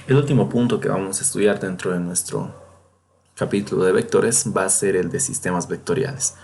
El último punto que vamos a estudiar dentro de nuestro capítulo de vectores va a ser el de sistemas vectoriales.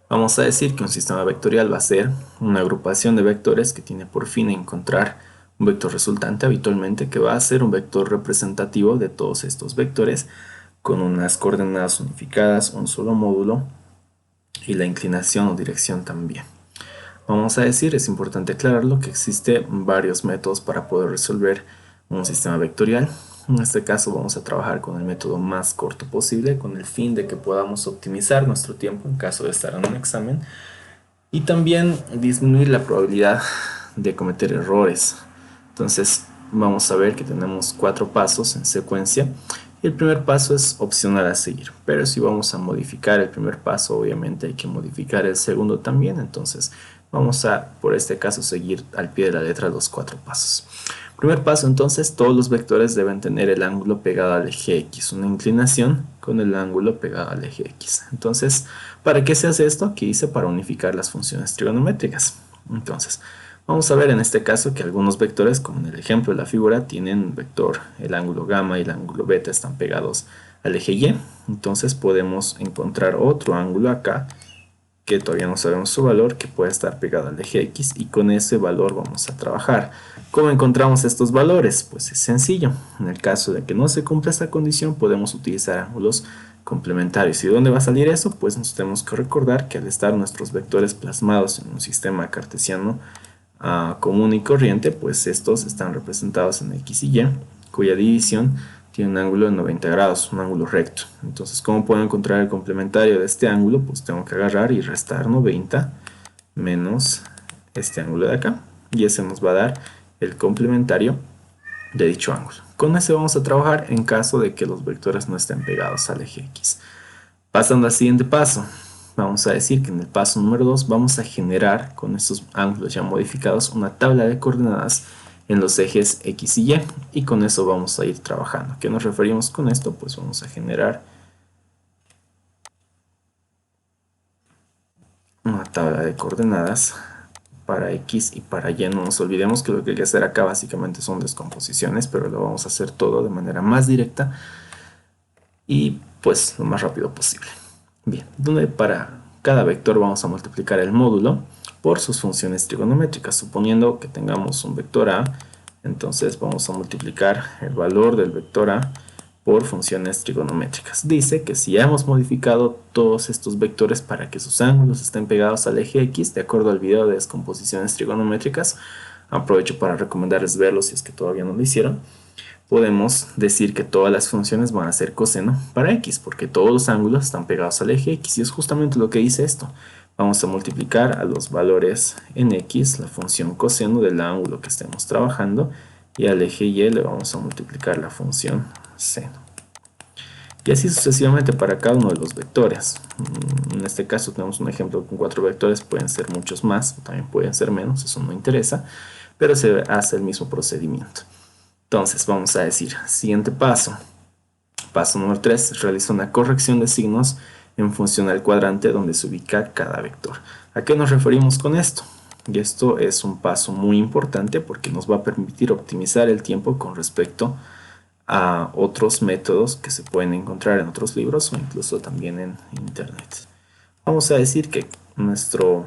Vamos a decir que un sistema vectorial va a ser una agrupación de vectores que tiene por fin encontrar un vector resultante habitualmente que va a ser un vector representativo de todos estos vectores con unas coordenadas unificadas, un solo módulo y la inclinación o dirección también. Vamos a decir, es importante aclararlo, que existen varios métodos para poder resolver un sistema vectorial. En este caso vamos a trabajar con el método más corto posible con el fin de que podamos optimizar nuestro tiempo en caso de estar en un examen y también disminuir la probabilidad de cometer errores. Entonces vamos a ver que tenemos 4 pasos en secuencia. El primer paso es opcional a seguir, pero si vamos a modificar el primer paso, obviamente hay que modificar el segundo también. Entonces vamos a, por este caso, seguir al pie de la letra los 4 pasos. Primer paso, entonces, todos los vectores deben tener el ángulo pegado al eje X, una inclinación con el ángulo pegado al eje X. Entonces, ¿para qué se hace esto? Aquí dice para unificar las funciones trigonométricas. Entonces, vamos a ver en este caso que algunos vectores, como en el ejemplo de la figura, tienen vector, el ángulo gamma y el ángulo beta están pegados al eje Y. Entonces podemos encontrar otro ángulo acá, que todavía no sabemos su valor, que puede estar pegado al eje X, y con ese valor vamos a trabajar. ¿Cómo encontramos estos valores? Pues es sencillo. En el caso de que no se cumpla esta condición, podemos utilizar ángulos complementarios. ¿Y dónde va a salir eso? Pues nos tenemos que recordar que al estar nuestros vectores plasmados en un sistema cartesiano común y corriente, pues estos están representados en X y Y, cuya división tiene un ángulo de 90 grados, un ángulo recto. Entonces, ¿cómo puedo encontrar el complementario de este ángulo? Pues tengo que agarrar y restar 90 menos este ángulo de acá, y ese nos va a dar el complementario de dicho ángulo. Con ese vamos a trabajar en caso de que los vectores no estén pegados al eje X. Pasando al siguiente paso, vamos a decir que en el paso número 2 vamos a generar con estos ángulos ya modificados una tabla de coordenadas en los ejes X y Y, y con eso vamos a ir trabajando. ¿A qué nos referimos con esto? Pues vamos a generar una tabla de coordenadas para X y para Y. No nos olvidemos que lo que hay que hacer acá básicamente son descomposiciones, pero lo vamos a hacer todo de manera más directa y pues lo más rápido posible. Bien, donde para cada vector vamos a multiplicar el módulo por sus funciones trigonométricas. Suponiendo que tengamos un vector A, entonces vamos a multiplicar el valor del vector A por funciones trigonométricas. Dice que si ya hemos modificado todos estos vectores para que sus ángulos estén pegados al eje X, de acuerdo al video de descomposiciones trigonométricas, aprovecho para recomendarles verlo si es que todavía no lo hicieron. Podemos decir que todas las funciones van a ser coseno para X, porque todos los ángulos están pegados al eje X, y es justamente lo que dice esto. Vamos a multiplicar a los valores en X la función coseno del ángulo que estemos trabajando, y al eje Y le vamos a multiplicar la función seno. Y así sucesivamente para cada uno de los vectores. En este caso tenemos un ejemplo con 4 vectores, pueden ser muchos más, también pueden ser menos, eso no interesa, pero se hace el mismo procedimiento. Entonces vamos a decir, siguiente paso. Paso número 3, realiza una corrección de signos en función al cuadrante donde se ubica cada vector. ¿A qué nos referimos con esto? Y esto es un paso muy importante porque nos va a permitir optimizar el tiempo con respecto a otros métodos que se pueden encontrar en otros libros o incluso también en internet. Vamos a decir que nuestro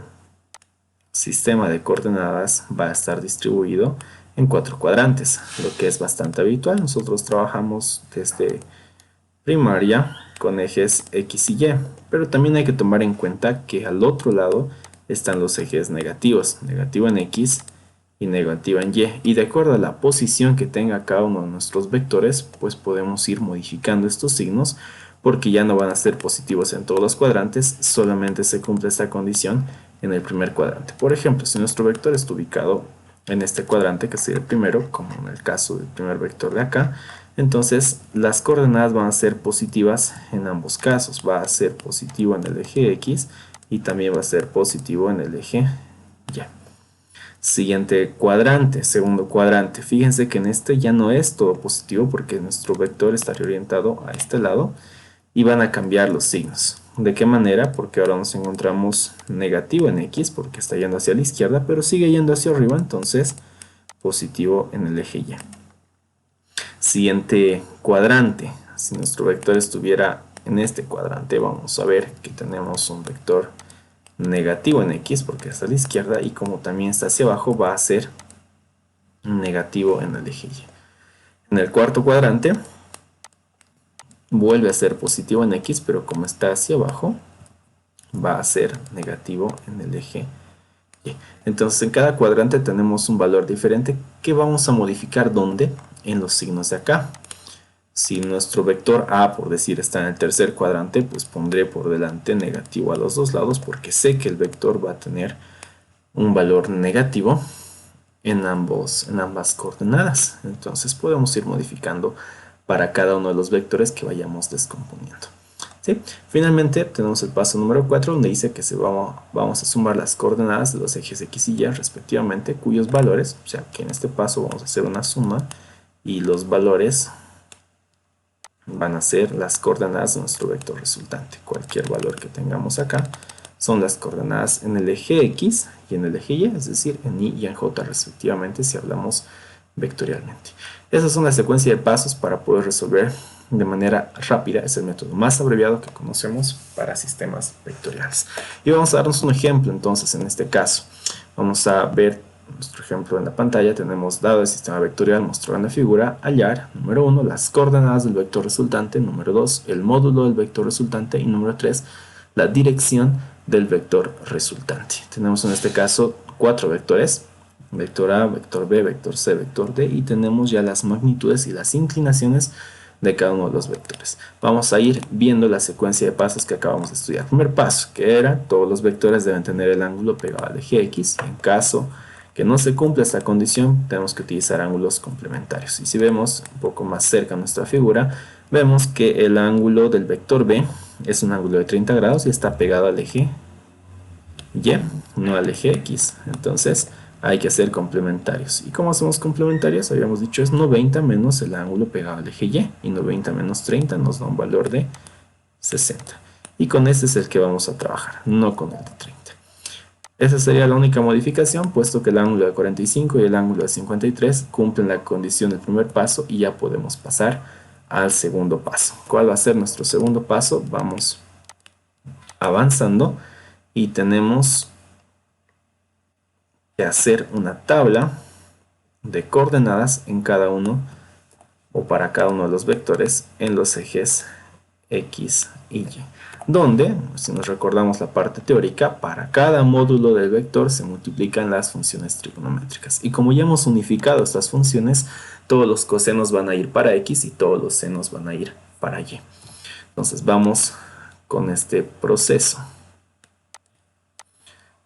sistema de coordenadas va a estar distribuido en 4 cuadrantes, lo que es bastante habitual. Nosotros trabajamos desde primaria con ejes X y Y, pero también hay que tomar en cuenta que al otro lado están los ejes negativos, negativo en X y negativo en Y, y de acuerdo a la posición que tenga cada uno de nuestros vectores, pues podemos ir modificando estos signos, porque ya no van a ser positivos en todos los cuadrantes, solamente se cumple esta condición en el primer cuadrante. Por ejemplo, si nuestro vector está ubicado en este cuadrante, que sería el primero, como en el caso del primer vector de acá, entonces las coordenadas van a ser positivas en ambos casos. Va a ser positivo en el eje X y también va a ser positivo en el eje Y. Siguiente cuadrante, segundo cuadrante. Fíjense que en este ya no es todo positivo porque nuestro vector estaría orientado a este lado y van a cambiar los signos. ¿De qué manera? Porque ahora nos encontramos negativo en X porque está yendo hacia la izquierda, pero sigue yendo hacia arriba, entonces positivo en el eje Y. siguiente cuadrante. Si nuestro vector estuviera en este cuadrante, vamos a ver que tenemos un vector negativo en X porque está a la izquierda, y como también está hacia abajo va a ser negativo en el eje Y. En el cuarto cuadrante vuelve a ser positivo en X, pero como está hacia abajo va a ser negativo en el eje Y. Entonces en cada cuadrante tenemos un valor diferente que vamos a modificar. ¿Dónde? En los signos de acá. Si nuestro vector A, por decir, está en el tercer cuadrante, pues pondré por delante negativo a los dos lados porque sé que el vector va a tener un valor negativo en ambas coordenadas. Entonces podemos ir modificando para cada uno de los vectores que vayamos descomponiendo. ¿Sí? Finalmente tenemos el paso número 4, donde dice que vamos a sumar las coordenadas de los ejes X y Y respectivamente, cuyos valores, o sea que en este paso vamos a hacer una suma y los valores van a ser las coordenadas de nuestro vector resultante. Cualquier valor que tengamos acá son las coordenadas en el eje X y en el eje Y, es decir, en Y y en J respectivamente, si hablamos vectorialmente. Esa es una secuencia de pasos para poder resolver de manera rápida. Es el método más abreviado que conocemos para sistemas vectoriales. Y vamos a darnos un ejemplo entonces en este caso. Vamos a ver nuestro ejemplo en la pantalla. Tenemos dado el sistema vectorial mostrado en la figura, hallar, número 1, las coordenadas del vector resultante, número 2, el módulo del vector resultante, y número 3, la dirección del vector resultante. Tenemos en este caso 4 vectores: vector A, vector B, vector C, vector D, y tenemos ya las magnitudes y las inclinaciones de cada uno de los vectores. Vamos a ir viendo la secuencia de pasos que acabamos de estudiar. Primer paso, que era, todos los vectores deben tener el ángulo pegado al eje X. En caso que no se cumpla esta condición, tenemos que utilizar ángulos complementarios. Y si vemos un poco más cerca nuestra figura, vemos que el ángulo del vector B es un ángulo de 30 grados y está pegado al eje Y, no al eje X. Entonces hay que hacer complementarios. ¿Y cómo hacemos complementarios? Habíamos dicho es 90 menos el ángulo pegado al eje Y, y 90 menos 30 nos da un valor de 60. Y con este es el que vamos a trabajar, no con el de 30. Esa sería la única modificación, puesto que el ángulo de 45 y el ángulo de 53 cumplen la condición del primer paso, y ya podemos pasar al segundo paso. ¿Cuál va a ser nuestro segundo paso? Vamos avanzando y tenemos que hacer una tabla de coordenadas en cada uno o para cada uno de los vectores en los ejes X y Y, donde, si nos recordamos la parte teórica, para cada módulo del vector se multiplican las funciones trigonométricas, y como ya hemos unificado estas funciones, todos los cosenos van a ir para X y todos los senos van a ir para Y. Entonces vamos con este proceso.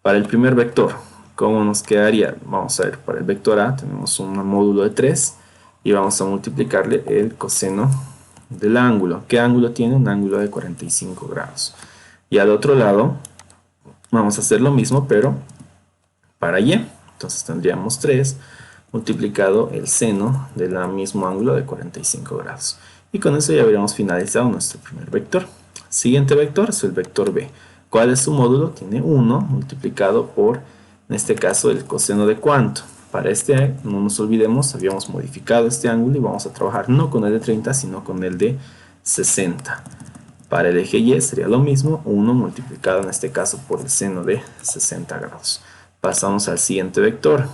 Para el primer vector, ¿cómo nos quedaría? Vamos a ver, para el vector A tenemos un módulo de 3 y vamos a multiplicarle el coseno del ángulo. ¿Qué ángulo tiene? Un ángulo de 45 grados. Y al otro lado vamos a hacer lo mismo, pero para Y. Entonces tendríamos 3 multiplicado el seno del mismo ángulo de 45 grados. Y con eso ya habríamos finalizado nuestro primer vector. Siguiente vector es el vector B. ¿Cuál es su módulo? Tiene 1 multiplicado por, en este caso, el coseno de ¿cuánto? Para este, no nos olvidemos, habíamos modificado este ángulo y vamos a trabajar no con el de 30, sino con el de 60. Para el eje Y sería lo mismo, 1 multiplicado en este caso por el seno de 60 grados. Pasamos al siguiente vector.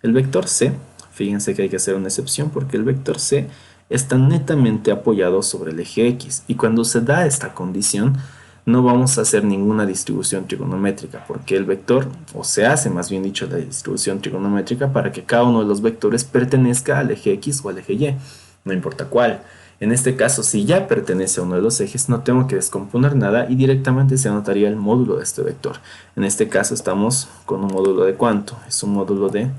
El vector C, fíjense que hay que hacer una excepción porque el vector C está netamente apoyado sobre el eje X. Y cuando se da esta condición, no vamos a hacer ninguna distribución trigonométrica, porque el vector, o se hace más bien dicho la distribución trigonométrica para que cada uno de los vectores pertenezca al eje X o al eje Y, no importa cuál. En este caso, si ya pertenece a uno de los ejes, no tengo que descomponer nada y directamente se anotaría el módulo de este vector. En este caso estamos con un módulo de ¿cuánto? Es un módulo de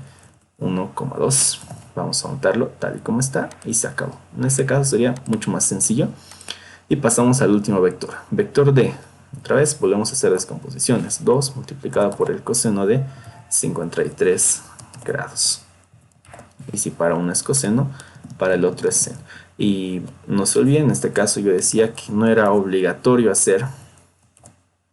1,2. Vamos a anotarlo tal y como está y se acabó. En este caso sería mucho más sencillo. Y pasamos al último vector, vector D. Otra vez volvemos a hacer descomposiciones. 2 multiplicado por el coseno de 53 grados. Y si para uno es coseno, para el otro es seno. Y no se olviden, en este caso yo decía que no era obligatorio hacer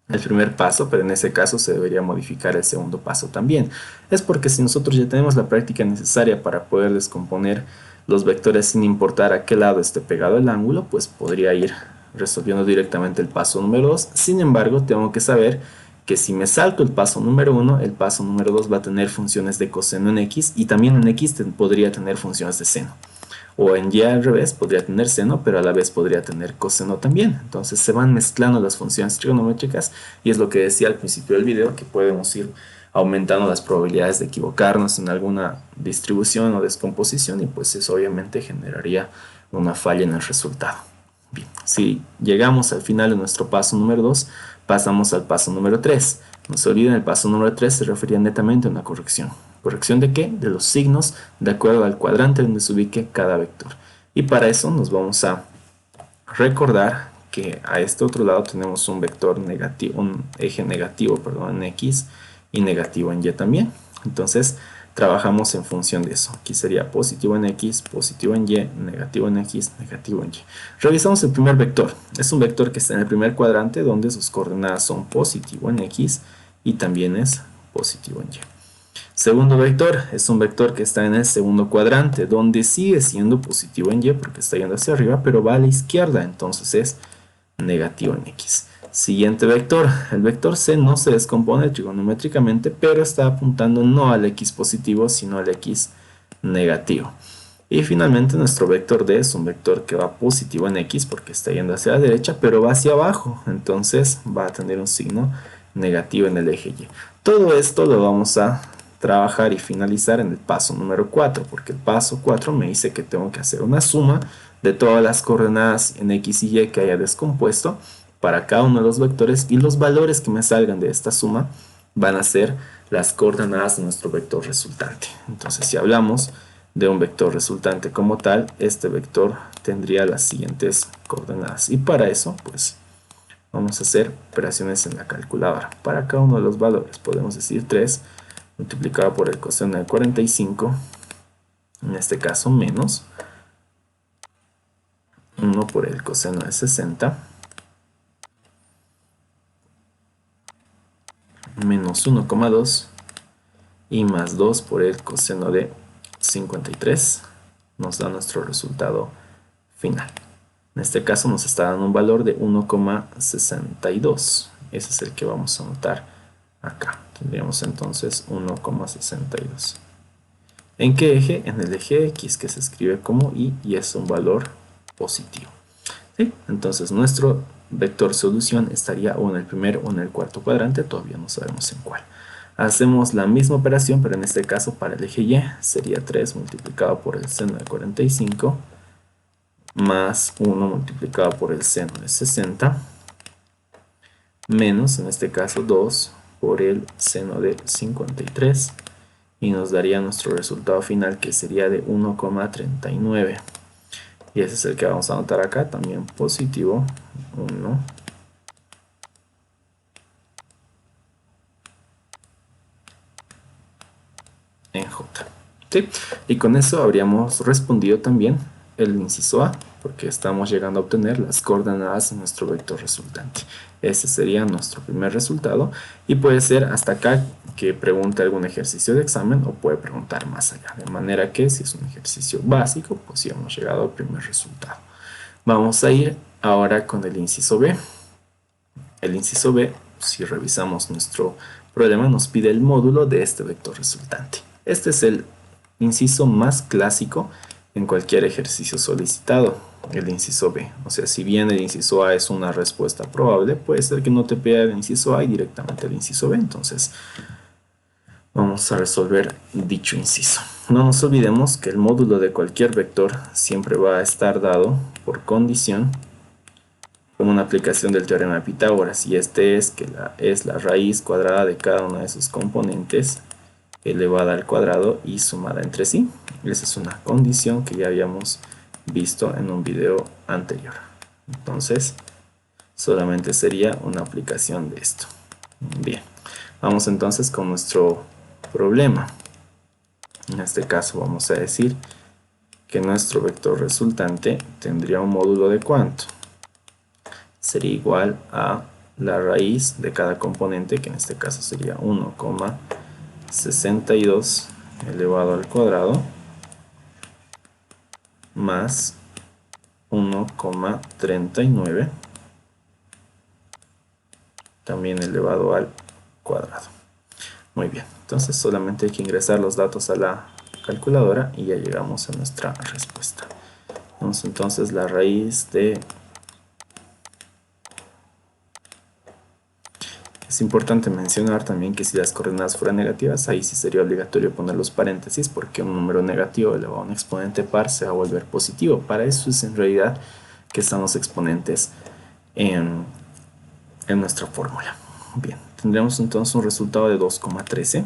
el primer paso, pero en ese caso se debería modificar el segundo paso también. Es porque si nosotros ya tenemos la práctica necesaria para poder descomponer los vectores sin importar a qué lado esté pegado el ángulo, pues podría ir resolviendo directamente el paso número 2. Sin embargo, tengo que saber que si me salto el paso número 1, el paso número 2 va a tener funciones de coseno en X y también en X podría tener funciones de seno. O en Y al revés, podría tener seno, pero a la vez podría tener coseno también. Entonces se van mezclando las funciones trigonométricas y es lo que decía al principio del video, que podemos ir aumentando las probabilidades de equivocarnos en alguna distribución o descomposición y pues eso obviamente generaría una falla en el resultado. Bien, si llegamos al final de nuestro paso número 2, pasamos al paso número 3. No se olviden, el paso número 3 se refería netamente a una corrección. ¿Corrección de qué? De los signos de acuerdo al cuadrante donde se ubique cada vector. Y para eso nos vamos a recordar que a este otro lado tenemos un vector negativo, un eje negativo, perdón, en X y negativo en Y también. Entonces trabajamos en función de eso. Aquí sería positivo en X, positivo en Y, negativo en X, negativo en Y. Revisamos el primer vector. Es un vector que está en el primer cuadrante donde sus coordenadas son positivo en X y también es positivo en Y. Segundo vector es un vector que está en el segundo cuadrante, donde sigue siendo positivo en Y porque está yendo hacia arriba, pero va a la izquierda, entonces es negativo en X. Siguiente vector, el vector C no se descompone trigonométricamente, pero está apuntando no al X positivo, sino al X negativo. Y finalmente nuestro vector D es un vector que va positivo en X porque está yendo hacia la derecha, pero va hacia abajo, entonces va a tener un signo negativo en el eje Y. Todo esto lo vamos a trabajar y finalizar en el paso número 4, porque el paso 4 me dice que tengo que hacer una suma de todas las coordenadas en X y Y que haya descompuesto para cada uno de los vectores y los valores que me salgan de esta suma van a ser las coordenadas de nuestro vector resultante. Entonces si hablamos de un vector resultante como tal, este vector tendría las siguientes coordenadas y para eso pues vamos a hacer operaciones en la calculadora. Para cada uno de los valores podemos decir 3 multiplicado por el coseno de 45, en este caso menos 1 por el coseno de 60, menos 1,2 y más 2 por el coseno de 53, nos da nuestro resultado final. En este caso nos está dando un valor de 1,62. Ese es el que vamos a anotar acá. Tendríamos entonces 1,62. ¿En qué eje? En el eje X, que se escribe como Y y es un valor positivo. ¿Sí? Entonces nuestro vector solución estaría o en el primer o en el cuarto cuadrante, todavía no sabemos en cuál. Hacemos la misma operación, pero en este caso para el eje Y sería 3 multiplicado por el seno de 45 más 1 multiplicado por el seno de 60 menos, en este caso, 2 por el seno de 53 y nos daría nuestro resultado final que sería de 1,39 y ese es el que vamos a anotar acá, también positivo 1 en J. ¿Sí? Y con eso habríamos respondido también el inciso A, porque estamos llegando a obtener las coordenadas de nuestro vector resultante. Ese sería nuestro primer resultado y puede ser hasta acá que pregunte algún ejercicio de examen o puede preguntar más allá, de manera que si es un ejercicio básico, pues ya hemos llegado al primer resultado. Vamos a ir ahora con el inciso B. El inciso B, si revisamos nuestro problema, nos pide el módulo de este vector resultante. Este es el inciso más clásico en cualquier ejercicio solicitado, el inciso B. O sea, si bien el inciso A es una respuesta probable, puede ser que no te pida el inciso A y directamente el inciso B. Entonces, vamos a resolver dicho inciso. No nos olvidemos que el módulo de cualquier vector siempre va a estar dado por condición como una aplicación del teorema de Pitágoras, y este es que es la raíz cuadrada de cada una de sus componentes elevada al cuadrado y sumada entre sí. Esa es una condición que ya habíamos visto en un video anterior. Entonces, solamente sería una aplicación de esto. Bien, vamos entonces con nuestro problema. En este caso vamos a decir que nuestro vector resultante tendría un módulo de ¿cuánto? Sería igual a la raíz de cada componente, que en este caso sería 1,62 elevado al cuadrado más 1,39 también elevado al cuadrado. Muy bien, entonces solamente hay que ingresar los datos a la calculadora y ya llegamos a nuestra respuesta. Entonces la raíz de... Es importante mencionar también que si las coordenadas fueran negativas, ahí sí sería obligatorio poner los paréntesis, porque un número negativo elevado a un exponente par se va a volver positivo. Para eso es en realidad que están los exponentes en nuestra fórmula. Bien, tendremos entonces un resultado de 2,13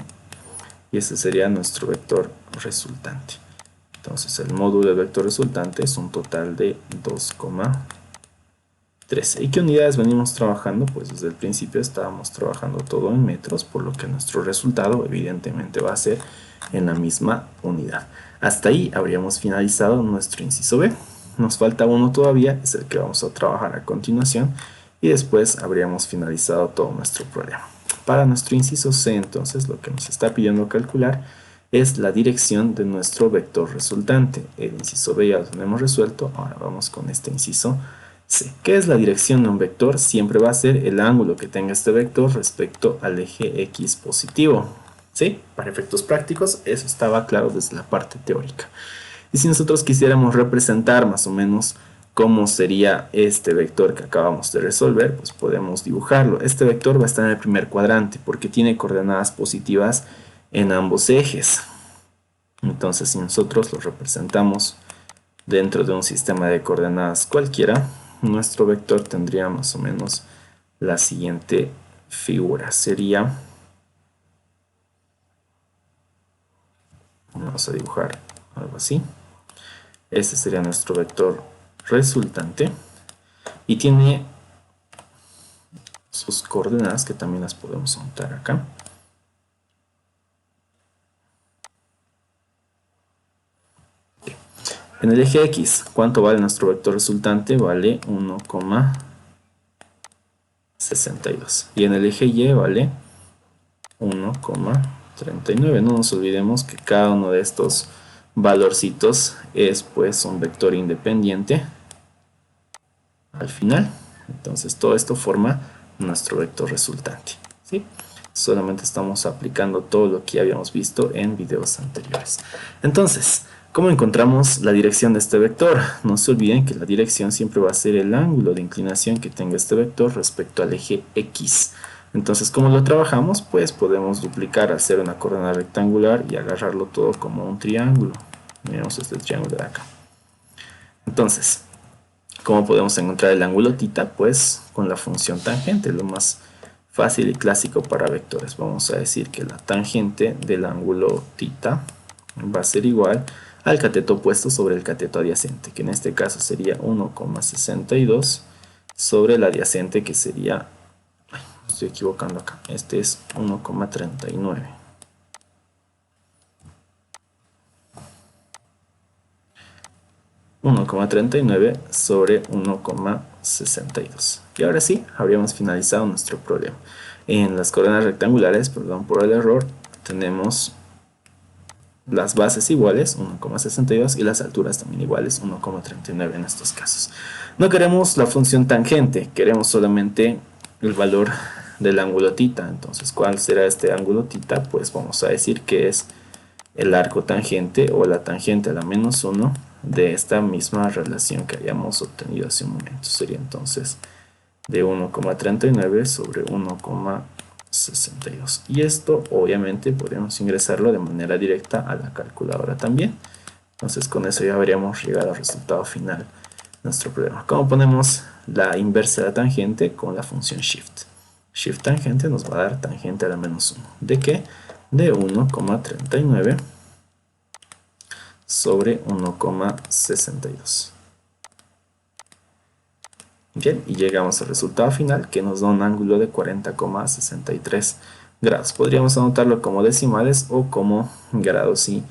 y ese sería nuestro vector resultante. Entonces el módulo del vector resultante es un total de 2,13. ¿Y qué unidades venimos trabajando? Pues desde el principio estábamos trabajando todo en metros, por lo que nuestro resultado evidentemente va a ser en la misma unidad. Hasta ahí habríamos finalizado nuestro inciso B. Nos falta uno todavía, es el que vamos a trabajar a continuación, y después habríamos finalizado todo nuestro problema. Para nuestro inciso C, entonces, lo que nos está pidiendo calcular es la dirección de nuestro vector resultante. El inciso B ya lo tenemos resuelto, ahora vamos con este inciso C. ¿Qué es la dirección de un vector? Siempre va a ser el ángulo que tenga este vector respecto al eje X positivo. ¿Sí? Para efectos prácticos, eso estaba claro desde la parte teórica. Y si nosotros quisiéramos representar más o menos cómo sería este vector que acabamos de resolver, pues podemos dibujarlo. Este vector va a estar en el primer cuadrante porque tiene coordenadas positivas en ambos ejes. Entonces, si nosotros lo representamos dentro de un sistema de coordenadas cualquiera, nuestro vector tendría más o menos la siguiente figura. Sería, vamos a dibujar algo así. Este sería nuestro vector resultante y tiene sus coordenadas que también las podemos anotar acá. En el eje X, ¿cuánto vale nuestro vector resultante? Vale 1,62. Y en el eje Y vale 1,39. No nos olvidemos que cada uno de estos valorcitos es pues un vector independiente al final. Entonces todo esto forma nuestro vector resultante, ¿sí? Solamente estamos aplicando todo lo que ya habíamos visto en videos anteriores. Entonces, ¿cómo encontramos la dirección de este vector? No se olviden que la dirección siempre va a ser el ángulo de inclinación que tenga este vector respecto al eje X. Entonces, ¿cómo lo trabajamos? Pues podemos duplicar, hacer una coordenada rectangular y agarrarlo todo como un triángulo. Miremos este triángulo de acá. Entonces, ¿cómo podemos encontrar el ángulo θ? Pues con la función tangente, lo más fácil y clásico para vectores. Vamos a decir que la tangente del ángulo θ va a ser igual al cateto opuesto sobre el cateto adyacente, que en este caso sería 1,62 sobre el adyacente, que sería, ay, me estoy equivocando acá, este es 1,39. 1,39 sobre 1,62. Y ahora sí, habríamos finalizado nuestro problema. En las coordenadas rectangulares, perdón por el error, tenemos las bases iguales, 1,62, y las alturas también iguales, 1,39 en estos casos. No queremos la función tangente, queremos solamente el valor del ángulo θ. Entonces, ¿cuál será este ángulo θ? Pues vamos a decir que es el arco tangente o la tangente a la menos 1 de esta misma relación que habíamos obtenido hace un momento. Sería entonces de 1,39 sobre 1,62. Y esto obviamente podríamos ingresarlo de manera directa a la calculadora también. Entonces con eso ya habríamos llegado al resultado final de nuestro problema. ¿Cómo ponemos la inversa de la tangente? Con la función shift. Shift tangente nos va a dar tangente a la menos 1. ¿De qué? De 1,39 sobre 1,62. Bien, y llegamos al resultado final, que nos da un ángulo de 40,63 grados. Podríamos anotarlo como decimales o como grados y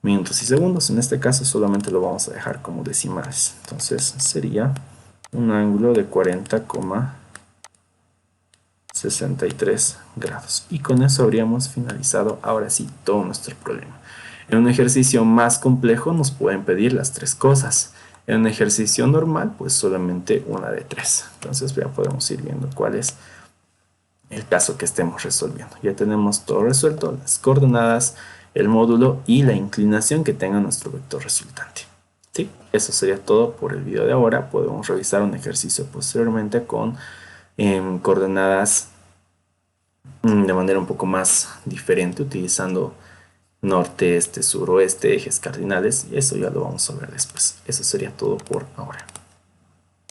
minutos y segundos. En este caso solamente lo vamos a dejar como decimales. Entonces sería un ángulo de 40,63 grados. Y con eso habríamos finalizado ahora sí todo nuestro problema. En un ejercicio más complejo nos pueden pedir las tres cosas. En un ejercicio normal, pues solamente una de tres. Entonces ya podemos ir viendo cuál es el caso que estemos resolviendo. Ya tenemos todo resuelto, las coordenadas, el módulo y la inclinación que tenga nuestro vector resultante. ¿Sí? Eso sería todo por el video de ahora. Podemos revisar un ejercicio posteriormente con coordenadas de manera un poco más diferente, utilizando norte, este, sur, oeste, ejes cardinales, y eso ya lo vamos a ver después. Eso sería todo por ahora.